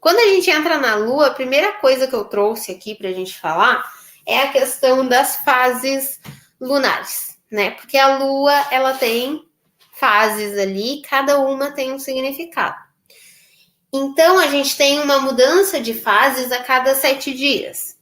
Quando a gente entra na Lua, a primeira coisa que eu trouxe aqui para a gente falar é a questão das fases lunares, né? Porque a Lua, ela tem fases ali, cada uma tem um significado. Então, a gente tem uma mudança de fases a cada 7 dias.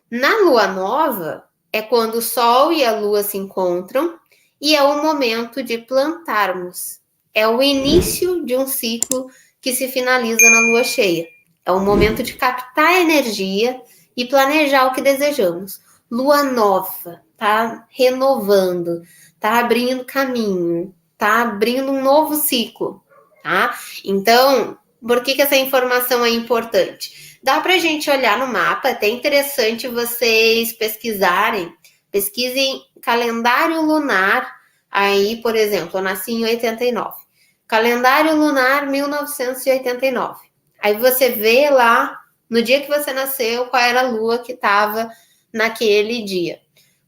Na Lua nova, é quando o Sol e a Lua se encontram e é o momento de plantarmos. É o início de um ciclo que se finaliza na Lua cheia. É o momento de captar energia e planejar o que desejamos. Lua nova, tá renovando, tá abrindo caminho, tá abrindo um novo ciclo, tá? Então, por que essa informação é importante? Dá para a gente olhar no mapa, é até interessante vocês pesquisarem. Pesquisem calendário lunar. Aí, por exemplo, eu nasci em 89. Calendário lunar 1989. Aí você vê lá, no dia que você nasceu, qual era a lua que estava naquele dia.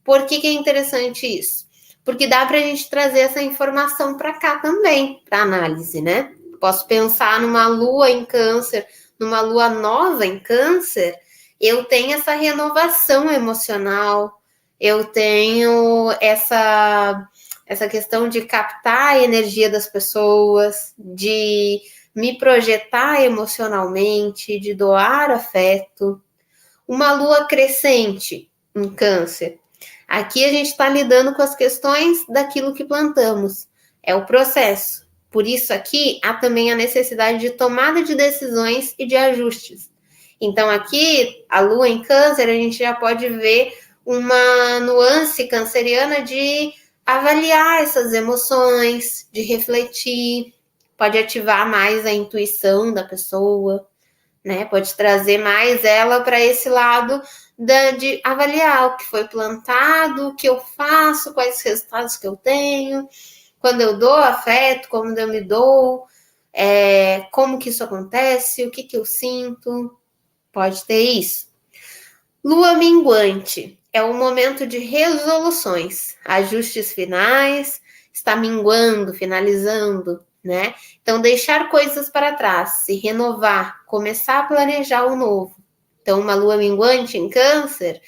Por que é interessante isso? Porque dá para a gente trazer essa informação para cá também, para análise, né? Posso pensar numa lua em Câncer, numa lua nova em Câncer, eu tenho essa renovação emocional, eu tenho essa questão de captar a energia das pessoas, de me projetar emocionalmente, de doar afeto. Uma lua crescente em Câncer. Aqui a gente está lidando com as questões daquilo que plantamos. É o processo. Por isso aqui há também a necessidade de tomada de decisões e de ajustes. Então aqui, a lua em Câncer, a gente já pode ver uma nuance canceriana de avaliar essas emoções, de refletir, pode ativar mais a intuição da pessoa, né? Pode trazer mais ela para esse lado de avaliar o que foi plantado, o que eu faço, quais os resultados que eu tenho, quando eu dou afeto, como eu me dou, como que isso acontece, o que eu sinto, pode ter isso. Lua minguante é um momento de resoluções, ajustes finais, está minguando, finalizando, né? Então, deixar coisas para trás, se renovar, começar a planejar o novo. Então, uma lua minguante em Câncer,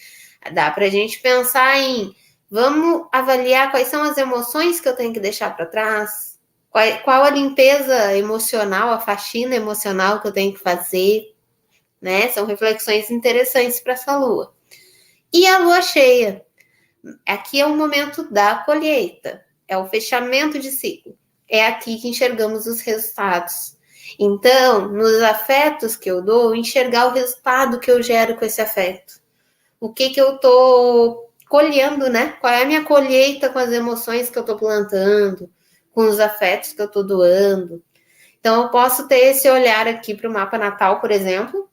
dá para a gente pensar em vamos avaliar quais são as emoções que eu tenho que deixar para trás, qual a limpeza emocional, a faxina emocional que eu tenho que fazer, né? São reflexões interessantes para essa lua. E a lua cheia, aqui é o momento da colheita, é o fechamento de ciclo. É aqui que enxergamos os resultados. Então, nos afetos que eu dou, enxergar o resultado que eu gero com esse afeto. O que eu estou colhendo, né? Qual é a minha colheita com as emoções que eu estou plantando, com os afetos que eu estou doando. Então, eu posso ter esse olhar aqui para o mapa natal, por exemplo.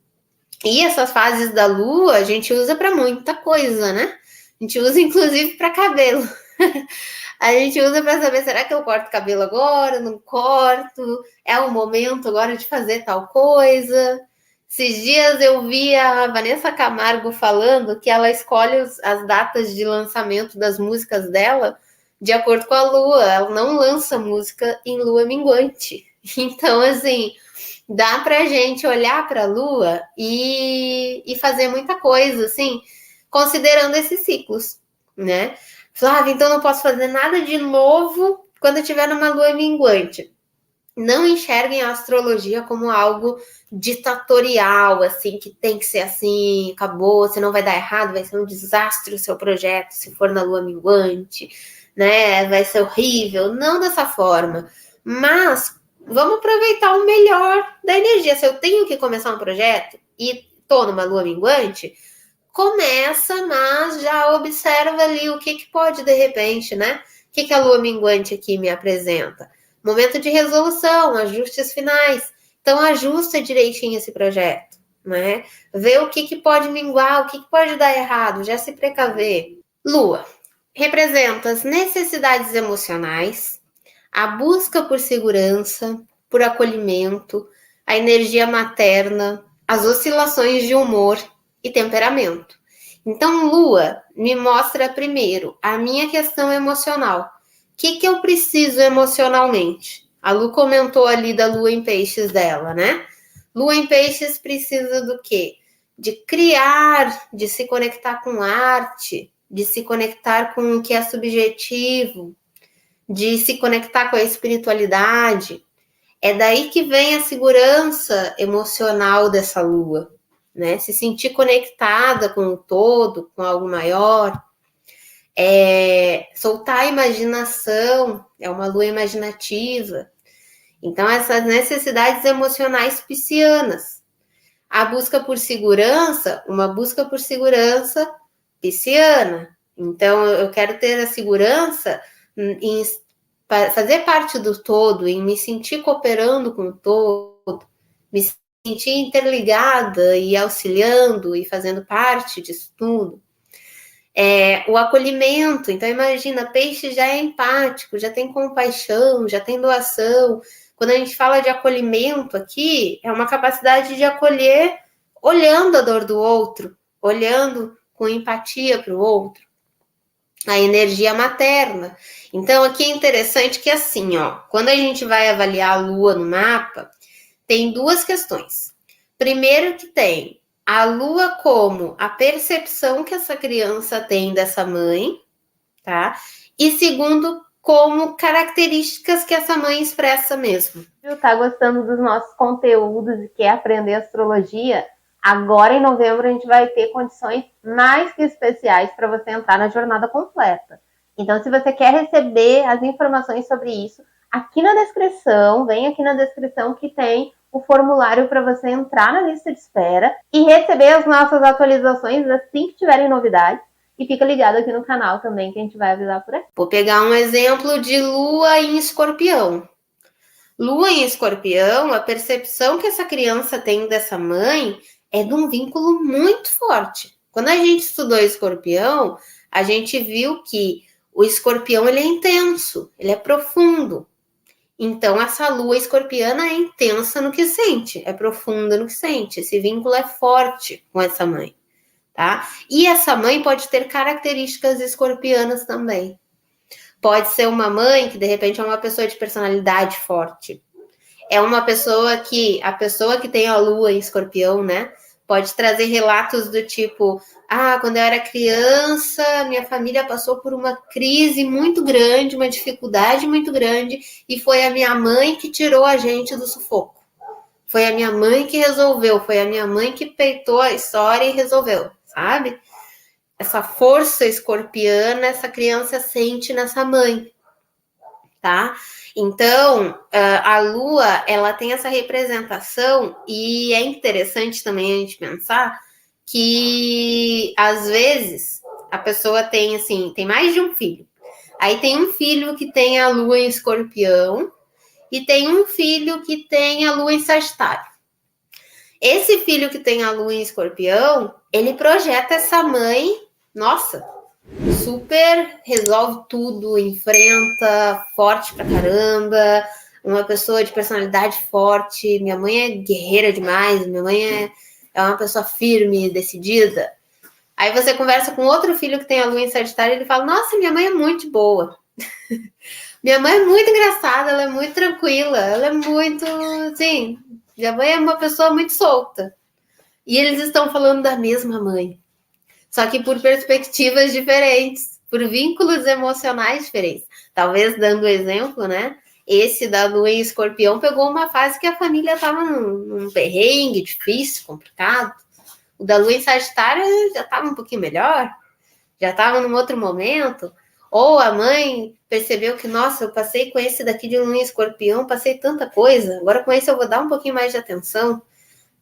E essas fases da lua a gente usa para muita coisa, né? A gente usa, inclusive, para cabelo. A gente usa para saber, será que eu corto cabelo agora? Não corto? É o momento agora de fazer tal coisa? Esses dias eu vi a Vanessa Camargo falando que ela escolhe as datas de lançamento das músicas dela de acordo com a lua. Ela não lança música em lua minguante. Então, assim, dá pra gente olhar para a lua e fazer muita coisa, assim, considerando esses ciclos, né? Flávia, então não posso fazer nada de novo quando eu estiver numa lua minguante. Não enxerguem a astrologia como algo ditatorial, assim, que tem que ser assim, acabou, você não vai dar errado, vai ser um desastre o seu projeto se for na lua minguante, né? Vai ser horrível. Não dessa forma. Mas vamos aproveitar o melhor da energia. Se eu tenho que começar um projeto e tô numa lua minguante, começa, mas já observa ali o que pode, de repente, né? O que a lua minguante aqui me apresenta? Momento de resolução, ajustes finais. Então, ajusta direitinho esse projeto, né? Vê o que pode minguar, o que pode dar errado, já se precaver. Lua representa as necessidades emocionais, a busca por segurança, por acolhimento, a energia materna, as oscilações de humor e temperamento. Então, Lua me mostra primeiro a minha questão emocional. O que eu preciso emocionalmente? A Lu comentou ali da Lua em Peixes dela, né? Lua em Peixes precisa do quê? De criar, de se conectar com arte, de se conectar com o que é subjetivo, de se conectar com a espiritualidade. É daí que vem a segurança emocional dessa lua, né? Se sentir conectada com o todo, com algo maior. Soltar a imaginação, é uma lua imaginativa. Então, essas necessidades emocionais piscianas. A busca por segurança, uma busca por segurança pisciana. Então, eu quero ter a segurança em fazer parte do todo, em me sentir cooperando com o todo, me sentir interligada e auxiliando e fazendo parte disso tudo. O acolhimento, então imagina, peixe já é empático, já tem compaixão, já tem doação. Quando a gente fala de acolhimento aqui, é uma capacidade de acolher olhando a dor do outro, olhando com empatia para o outro. A energia materna. Então, aqui é interessante que assim, ó, quando a gente vai avaliar a lua no mapa, tem duas questões. Primeiro que tem a lua como a percepção que essa criança tem dessa mãe, tá? E segundo, como características que essa mãe expressa mesmo. Tá gostando dos nossos conteúdos e quer aprender astrologia? Agora em novembro a gente vai ter condições mais que especiais para você entrar na jornada completa. Então, se você quer receber as informações sobre isso, aqui na descrição, vem aqui na descrição que tem o formulário para você entrar na lista de espera e receber as nossas atualizações assim que tiverem novidades. E fica ligado aqui no canal também que a gente vai avisar por aqui. Vou pegar um exemplo de lua em escorpião. Lua em escorpião, a percepção que essa criança tem dessa mãe é de um vínculo muito forte. Quando a gente estudou escorpião, a gente viu que o escorpião ele é intenso, ele é profundo. Então, essa lua escorpiana é intensa no que sente, é profunda no que sente. Esse vínculo é forte com essa mãe, tá? E essa mãe pode ter características escorpianas também. Pode ser uma mãe que, de repente, é uma pessoa de personalidade forte. É uma pessoa que, a pessoa que tem a lua em escorpião, né? Pode trazer relatos do tipo, quando eu era criança, minha família passou por uma crise muito grande, uma dificuldade muito grande, e foi a minha mãe que tirou a gente do sufoco. Foi a minha mãe que resolveu, foi a minha mãe que peitou a história e resolveu, sabe? Essa força escorpiana, essa criança sente nessa mãe, tá? Então, a lua, ela tem essa representação e é interessante também a gente pensar que, às vezes, a pessoa tem, assim, tem mais de um filho. Aí tem um filho que tem a lua em escorpião e tem um filho que tem a lua em sagitário. Esse filho que tem a lua em escorpião, ele projeta essa mãe, nossa, super resolve tudo, enfrenta, forte pra caramba, uma pessoa de personalidade forte. Minha mãe é guerreira demais, minha mãe é uma pessoa firme, decidida. Aí você conversa com outro filho que tem a lua em Sagitário e ele fala, nossa, minha mãe é muito boa. Minha mãe é muito engraçada, ela é muito tranquila, ela é muito, assim, minha mãe é uma pessoa muito solta. E eles estão falando da mesma mãe. Só que por perspectivas diferentes, por vínculos emocionais diferentes. Talvez dando exemplo, né? Esse da lua em escorpião pegou uma fase que a família estava num perrengue difícil, complicado. O da lua em sagitário já estava um pouquinho melhor, já estava num outro momento. Ou a mãe percebeu que, nossa, eu passei com esse daqui de lua em escorpião, passei tanta coisa, agora com esse eu vou dar um pouquinho mais de atenção,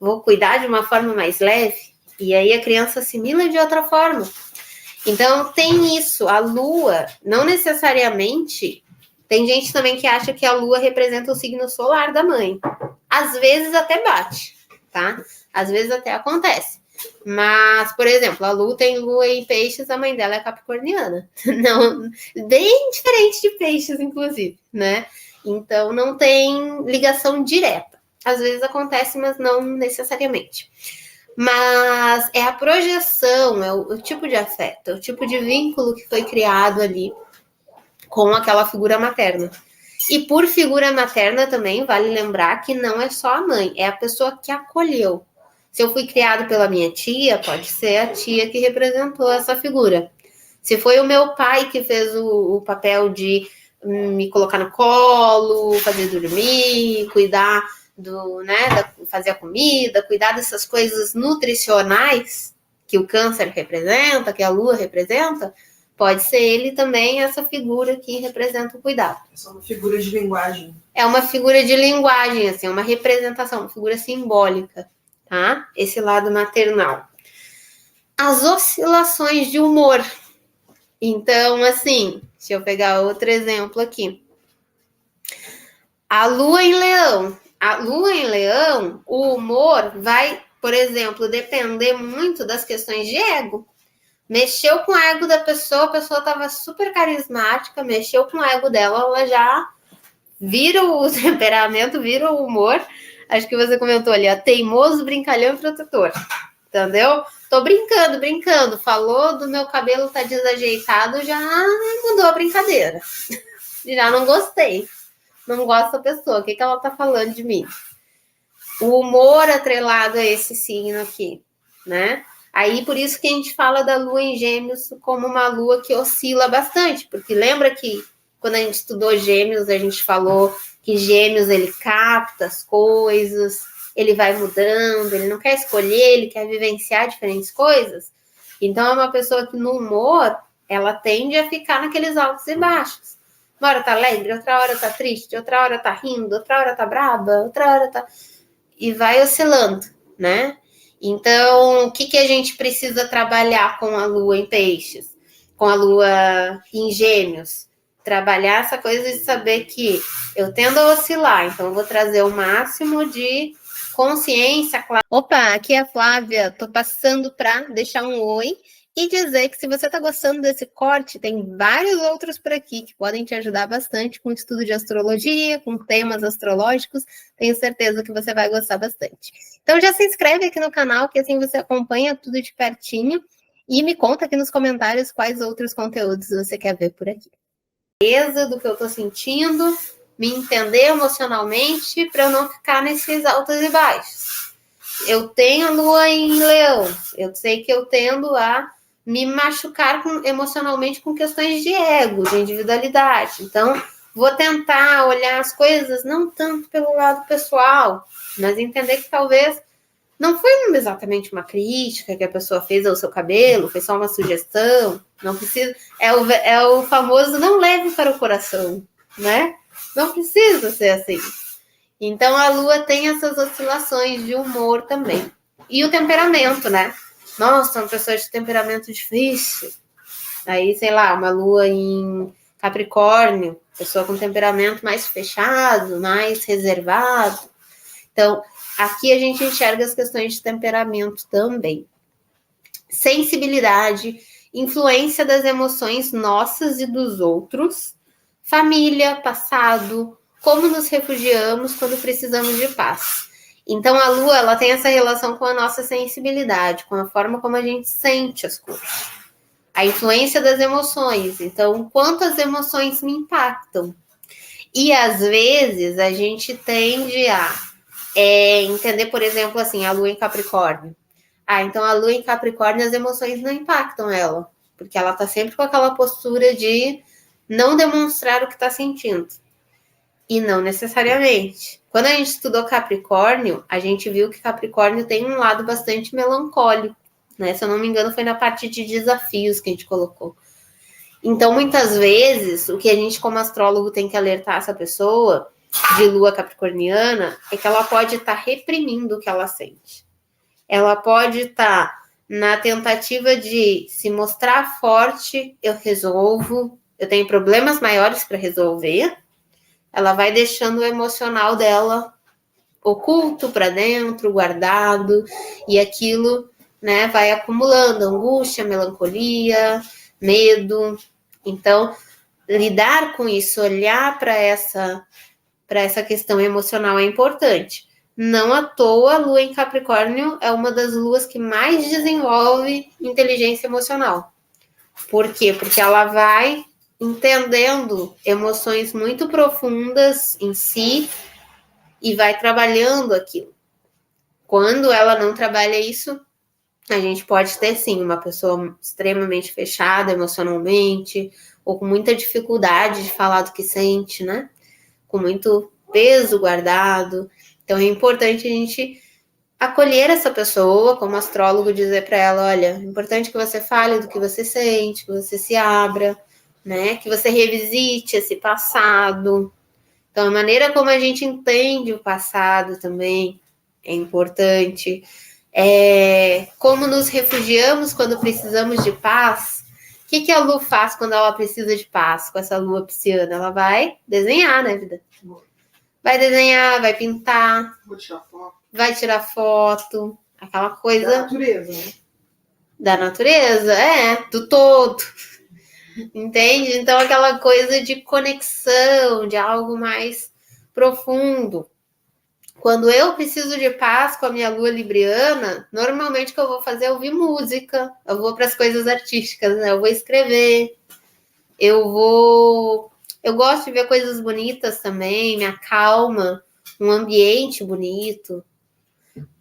vou cuidar de uma forma mais leve. E aí a criança assimila de outra forma. Então, tem isso. A lua, não necessariamente... Tem gente também que acha que a lua representa o signo solar da mãe. Às vezes até bate, tá? Às vezes até acontece. Mas, por exemplo, a lua tem lua em peixes, a mãe dela é capricorniana. Não, bem diferente de peixes, inclusive, né? Então, não tem ligação direta. Às vezes acontece, mas não necessariamente. Mas é a projeção, é o tipo de afeto, é o tipo de vínculo que foi criado ali com aquela figura materna. E por figura materna também vale lembrar que não é só a mãe, é a pessoa que acolheu. Se eu fui criado pela minha tia, pode ser a tia que representou essa figura. Se foi o meu pai que fez o papel de me colocar no colo, fazer dormir, cuidar fazer a comida, cuidar dessas coisas nutricionais que o câncer representa, que a lua representa, pode ser ele também essa figura que representa o cuidado. É só uma figura de linguagem. É uma figura de linguagem, assim, uma representação, uma figura simbólica, tá? Esse lado maternal. As oscilações de humor. Então, assim, deixa eu pegar outro exemplo aqui. A lua em leão. A lua em leão, o humor vai, por exemplo, depender muito das questões de ego. Mexeu com o ego da pessoa, a pessoa estava super carismática, mexeu com o ego dela, ela já vira o temperamento, vira o humor. Acho que você comentou ali, ó, teimoso, brincalhão e protetor. Entendeu? Tô brincando. Falou do meu cabelo tá desajeitado, já mudou a brincadeira. Já não gostei. Não gosto da pessoa. O que ela tá falando de mim? O humor atrelado a esse signo aqui, né? Aí, por isso que a gente fala da lua em Gêmeos como uma lua que oscila bastante. Porque lembra que quando a gente estudou Gêmeos, a gente falou que Gêmeos, ele capta as coisas, ele vai mudando, ele não quer escolher, ele quer vivenciar diferentes coisas. Então, é uma pessoa que no humor, ela tende a ficar naqueles altos e baixos. Uma hora tá alegre, outra hora tá triste, outra hora tá rindo, outra hora tá braba, outra hora tá... E vai oscilando, né? Então, o que a gente precisa trabalhar com a lua em peixes? Com a lua em Gêmeos? Trabalhar essa coisa de saber que eu tendo a oscilar, então eu vou trazer o máximo de consciência. Opa, aqui é a Flávia, tô passando para deixar um oi e dizer que se você está gostando desse corte, tem vários outros por aqui que podem te ajudar bastante com o estudo de astrologia, com temas astrológicos, tenho certeza que você vai gostar bastante. Então já se inscreve aqui no canal, que assim você acompanha tudo de pertinho e me conta aqui nos comentários quais outros conteúdos você quer ver por aqui. Do que eu tô sentindo, me entender emocionalmente para eu não ficar nesses altos e baixos. Eu tenho a lua em leão, eu sei que eu tendo a me machucar emocionalmente com questões de ego, de individualidade. Então, vou tentar olhar as coisas não tanto pelo lado pessoal, mas entender que talvez não foi exatamente uma crítica que a pessoa fez ao seu cabelo, foi só uma sugestão, não precisa... É o famoso não leve para o coração, né? Não precisa ser assim. Então, a lua tem essas oscilações de humor também. E o temperamento, né? Nossa, uma pessoa de temperamento difícil. Aí, sei lá, uma lua em Capricórnio, pessoa com temperamento mais fechado, mais reservado. Então, aqui a gente enxerga as questões de temperamento também. Sensibilidade, influência das emoções nossas e dos outros, família, passado, como nos refugiamos quando precisamos de paz. Então, a lua, ela tem essa relação com a nossa sensibilidade, com a forma como a gente sente as coisas. A influência das emoções. Então, quanto as emoções me impactam. E, às vezes, a gente tende a entender, por exemplo, assim, a lua em Capricórnio. Então a lua em Capricórnio, as emoções não impactam ela, porque ela tá sempre com aquela postura de não demonstrar o que tá sentindo. E não necessariamente. Quando a gente estudou Capricórnio, a gente viu que Capricórnio tem um lado bastante melancólico, né? Se eu não me engano, foi na parte de desafios que a gente colocou. Então, muitas vezes, o que a gente, como astrólogo, tem que alertar essa pessoa de lua capricorniana é que ela pode estar reprimindo o que ela sente. Ela pode estar na tentativa de se mostrar forte, eu resolvo, eu tenho problemas maiores para resolver. Ela vai deixando o emocional dela oculto para dentro, guardado, e aquilo, né, vai acumulando angústia, melancolia, medo. Então, lidar com isso, olhar para essa questão emocional é importante. Não à toa, a lua em Capricórnio é uma das luas que mais desenvolve inteligência emocional. Por quê? Porque ela vai entendendo emoções muito profundas em si e vai trabalhando aquilo. Quando ela não trabalha isso, a gente pode ter, sim, uma pessoa extremamente fechada emocionalmente, ou com muita dificuldade de falar do que sente, né? Com muito peso guardado. Então, é importante a gente acolher essa pessoa, como astrólogo, dizer para ela, olha, é importante que você fale do que você sente, que você se abra, né? Que você revisite esse passado. Então, a maneira como a gente entende o passado também é importante. Como nos refugiamos quando precisamos de paz. O que a Lu faz quando ela precisa de paz com essa lua pisciana? Ela vai desenhar, né, vida? Vai desenhar, vai pintar. Vou tirar foto. Vai tirar foto. Aquela coisa. Da natureza, né? Da natureza, do todo. Entende? Então, aquela coisa de conexão, de algo mais profundo. Quando eu preciso de paz com a minha lua libriana, normalmente o que eu vou fazer é ouvir música, eu vou para as coisas artísticas, né? Eu vou escrever, eu gosto de ver coisas bonitas também, me acalma, um ambiente bonito.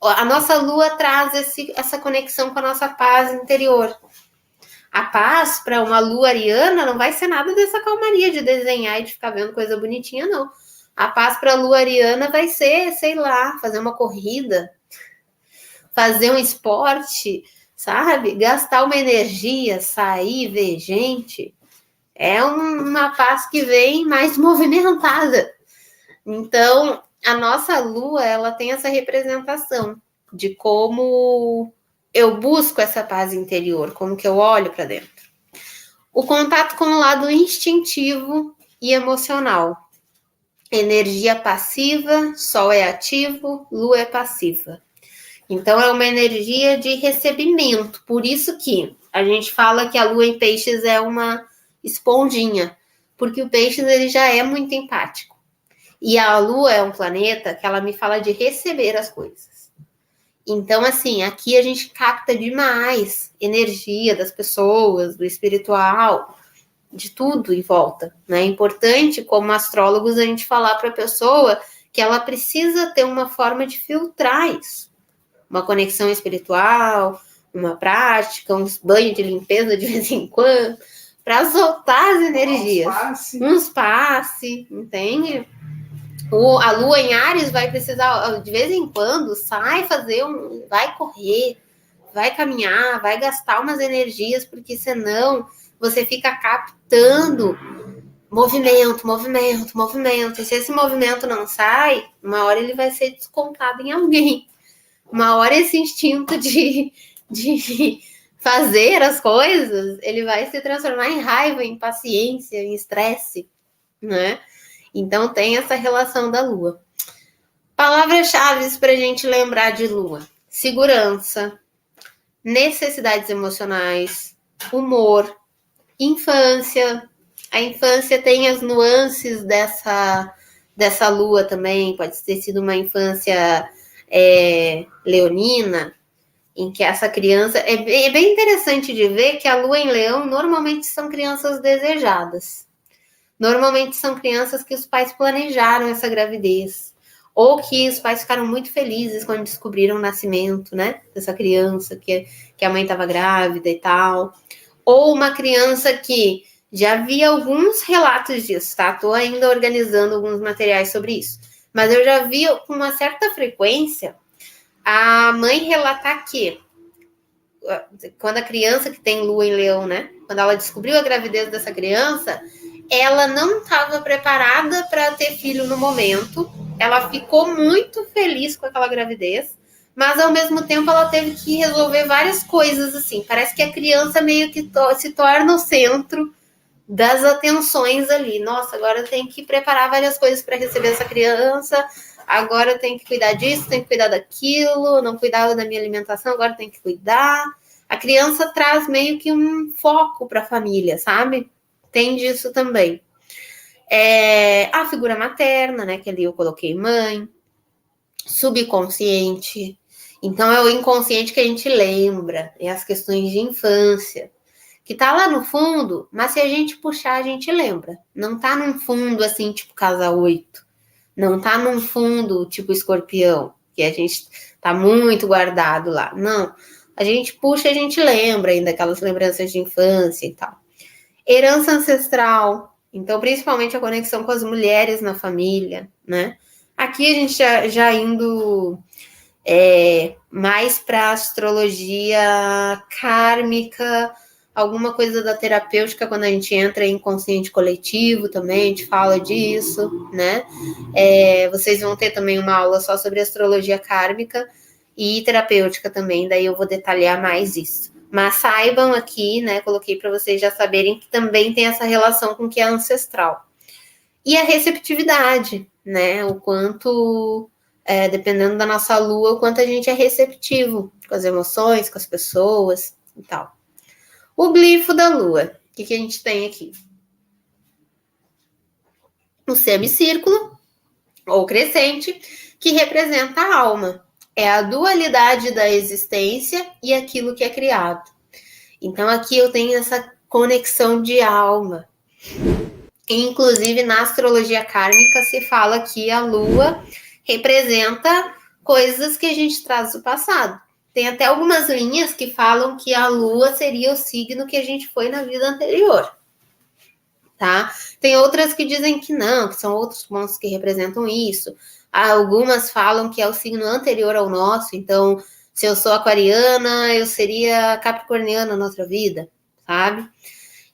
A nossa lua traz essa conexão com a nossa paz interior. A paz para uma lua ariana não vai ser nada dessa calmaria de desenhar e de ficar vendo coisa bonitinha, não. A paz para a lua ariana vai ser, sei lá, fazer uma corrida, fazer um esporte, sabe? Gastar uma energia, sair, ver gente. É uma paz que vem mais movimentada. Então, a nossa lua, ela tem essa representação de como eu busco essa paz interior, como que eu olho para dentro. O contato com o lado instintivo e emocional. Energia passiva, Sol é ativo, Lua é passiva. Então, é uma energia de recebimento. Por isso que a gente fala que a Lua em Peixes é uma esponjinha, porque o Peixes ele já é muito empático. E a Lua é um planeta que ela me fala de receber as coisas. Então, assim, aqui a gente capta demais energia das pessoas, do espiritual, de tudo em volta, né? É importante, como astrólogos, a gente falar para a pessoa que ela precisa ter uma forma de filtrar isso. Uma conexão espiritual, uma prática, uns banhos de limpeza de vez em quando, para soltar as energias. Uns passe, entende? A lua em Áries vai precisar, de vez em quando, vai correr, vai caminhar, vai gastar umas energias, porque senão você fica captando movimento. E se esse movimento não sai, uma hora ele vai ser descontado em alguém. Uma hora esse instinto de fazer as coisas, ele vai se transformar em raiva, em paciência, em estresse, né? Então tem essa relação da lua. Palavras-chave para a gente lembrar de lua: segurança, necessidades emocionais, humor, infância. A infância tem as nuances dessa lua também. Pode ter sido uma infância leonina, em que essa criança... É bem interessante de ver que a lua em leão normalmente são crianças desejadas. Normalmente são crianças que os pais planejaram essa gravidez. Ou que os pais ficaram muito felizes quando descobriram o nascimento, né? Dessa criança, que a mãe estava grávida e tal. Ou uma criança que já vi alguns relatos disso, tá? Estou ainda organizando alguns materiais sobre isso. Mas eu já vi com uma certa frequência a mãe relatar que quando a criança que tem lua em leão, né? Quando ela descobriu a gravidez dessa criança, ela não estava preparada para ter filho no momento. Ela ficou muito feliz com aquela gravidez, mas ao mesmo tempo ela teve que resolver várias coisas, assim. Parece que a criança meio que se torna o centro das atenções ali. Nossa, agora eu tenho que preparar várias coisas para receber essa criança, agora eu tenho que cuidar disso, tenho que cuidar daquilo, não cuidava da minha alimentação, agora eu tenho que cuidar. A criança traz meio que um foco para a família, sabe? Tem disso também. A figura materna, né? Que ali eu coloquei mãe. Subconsciente. Então, é o inconsciente que a gente lembra. É as questões de infância. que tá lá no fundo, mas se a gente puxar, a gente lembra. Não tá num fundo assim, tipo casa 8. Não tá num fundo tipo escorpião, que a gente tá muito guardado lá. Não. A gente puxa, a gente lembra ainda aquelas lembranças de infância e tal. Herança ancestral. Então, principalmente a conexão com as mulheres na família, né? Aqui a gente já indo mais para astrologia kármica, alguma coisa da terapêutica, quando a gente entra em inconsciente coletivo também, a gente fala disso, né? Vocês vão ter também uma aula só sobre astrologia kármica e terapêutica também, daí eu vou detalhar mais isso. Mas saibam aqui, né, coloquei para vocês já saberem que também tem essa relação com o que é ancestral. E a receptividade, né, o quanto, dependendo da nossa lua, o quanto a gente é receptivo com as emoções, com as pessoas e tal. O glifo da lua, o que a gente tem aqui? O semicírculo, ou crescente, que representa a alma. É a dualidade da existência e aquilo que é criado. Então, aqui eu tenho essa conexão de alma. Inclusive, na astrologia kármica, se fala que a lua representa coisas que a gente traz do passado. Tem até algumas linhas que falam que a lua seria o signo que a gente foi na vida anterior. Tá? Tem outras que dizem que não, que são outros pontos que representam isso. Algumas falam que é o signo anterior ao nosso, então, se eu sou aquariana, eu seria capricorniana na outra vida, sabe?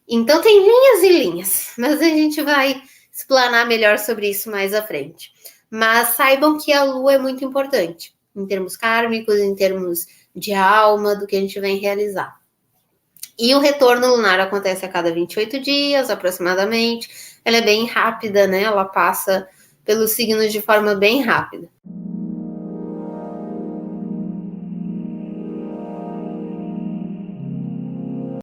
Então, tem linhas e linhas, mas a gente vai explanar melhor sobre isso mais à frente. Mas saibam que a lua é muito importante, em termos kármicos, em termos de alma, do que a gente vem realizar. E o retorno lunar acontece a cada 28 dias, aproximadamente. Ela é bem rápida, né? Ela passa pelos signos de forma bem rápida.